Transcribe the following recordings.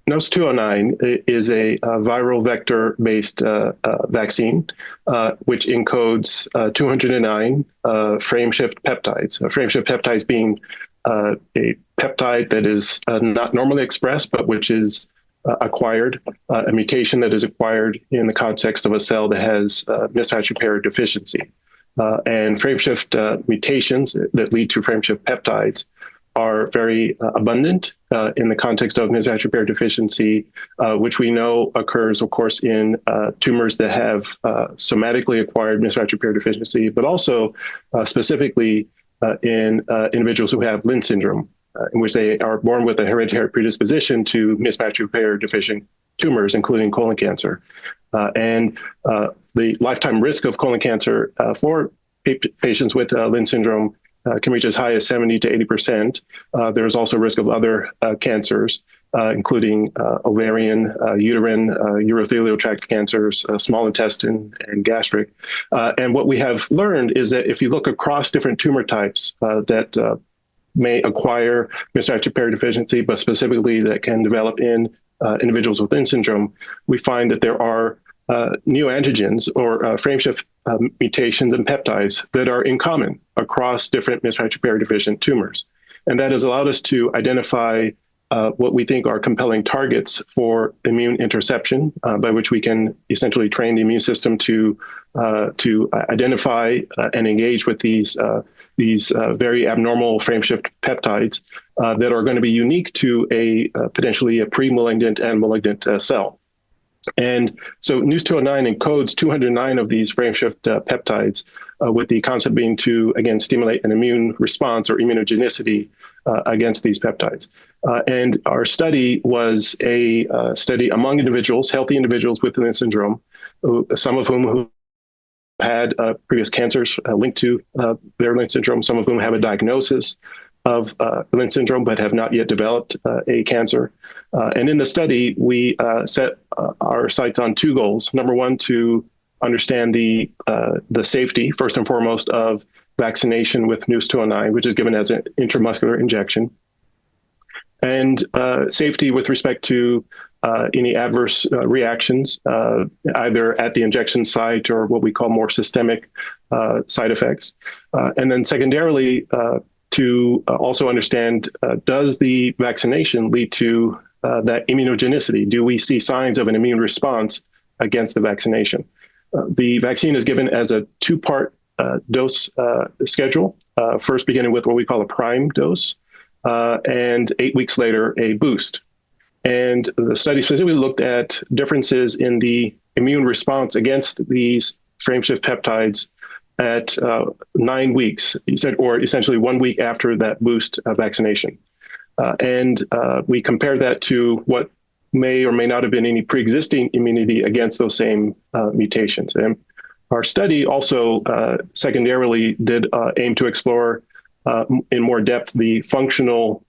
Nous-209 is a viral vector-based vaccine, which encodes 209 frameshift peptides. Frameshift peptides being a peptide that is not normally expressed, but which is acquired, a mutation that is acquired in the context of a cell that has mismatch repair deficiency. And frameshift mutations that lead to frameshift peptides are very abundant in the context of mismatch repair deficiency, which we know occurs, of course, in tumors that have somatically acquired mismatch repair deficiency, but also specifically in individuals who have Lynch syndrome, in which they are born with a hereditary predisposition to mismatch repair deficient tumors, including colon cancer. And the lifetime risk of colon cancer for patients with Lynch syndrome can reach as high as 70 to 80%. There's also risk of other cancers, including ovarian, uterine, urothelial tract cancers, small intestine, and gastric. And what we have learned is that if you look across different tumor types that may acquire mismatch repair deficiency, but specifically that can develop in individuals with Lynch syndrome, we find that there are neoantigens or frameshift mutations and peptides that are in common across different mismatch repair deficient tumors. And that has allowed us to identify what we think are compelling targets for immune interception, by which we can essentially train the immune system to identify and engage with these very abnormal frameshift peptides that are going to be unique to potentially a pre-malignant and malignant cell. And so Nous-209 encodes 209 of these frameshift peptides, with the concept being to, again, stimulate an immune response or immunogenicity against these peptides. And our study was a study among individuals, healthy individuals with Lynch syndrome, some of whom had previous cancers linked to their Lynch syndrome, some of whom have a diagnosis of Lynch syndrome but have not yet developed a cancer. And in the study, we set our sights on two goals. Number one, to understand the safety, first and foremost, of vaccination with Nous-209, which is given as an intramuscular injection, and safety with respect to any adverse reactions, either at the injection site or what we call more systemic side effects. And then secondarily, to also understand, does the vaccination lead to that immunogenicity? Do we see signs of an immune response against the vaccination? The vaccine is given as a two-part dose schedule, first beginning with what we call a prime dose, and 8 weeks later, a boost. And the study specifically looked at differences in the immune response against these frameshift peptides at 9 weeks, or essentially 1 week after that boost vaccination. And we compared that to what may or may not have been any pre-existing immunity against those same mutations. And our study also secondarily did aim to explore in more depth the functional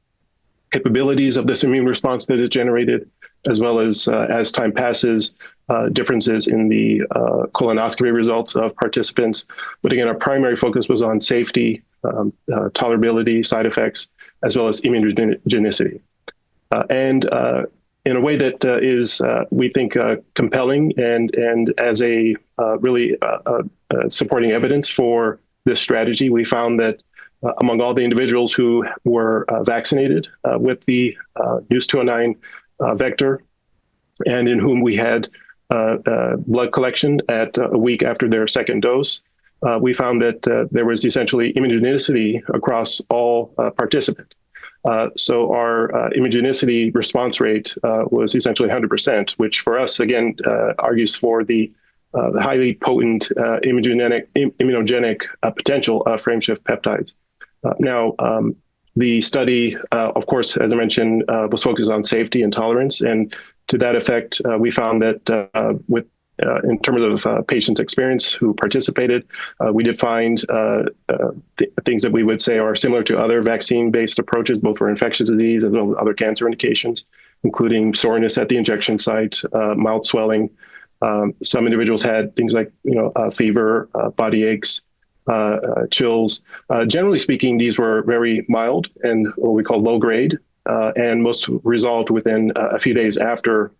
capabilities of this immune response that is generated, as well as time passes, differences in the colonoscopy results of participants. But again, our primary focus was on safety, tolerability, side effects, as well as immunogenicity. And in a way that is, we think, compelling and as a really supporting evidence for this strategy, we found that among all the individuals who were vaccinated with the Nous-209 vector, and in whom we had blood collection at a week after their second dose, we found that there was essentially immunogenicity across all participants. So our immunogenicity response rate was essentially 100%, which for us, again, argues for the highly potent immunogenic potential of frameshift peptides. Now, the study, of course, as I mentioned, was focused on safety and tolerance. And to that effect, we found that in terms of patients' experience who participated, we did find things that we would say are similar to other vaccine-based approaches, both for infectious disease as well as other cancer indications, including soreness at the injection site, mild swelling. Some individuals had things like fever, body aches, chills. Generally speaking, these were very mild and what we call low grade. and most resolved within a few days after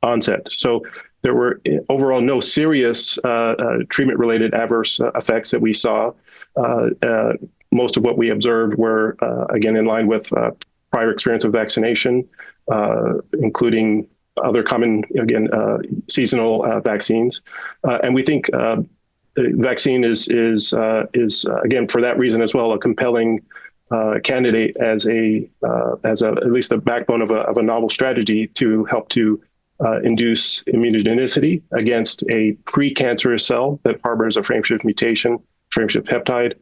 onset. So there were overall no serious treatment-related adverse effects that we saw. Most of what we observed were, again, in line with prior experience of vaccination, including other common, again, seasonal vaccines. And we think the vaccine is again, for that reason as well, a compelling candidate as at least the backbone of a novel strategy to help to induce immunogenicity against a precancerous cell that harbors a frameshift mutation, frameshift peptide,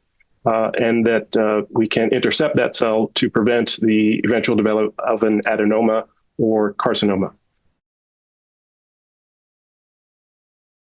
and that we can intercept that cell to prevent the eventual development of an adenoma or carcinoma.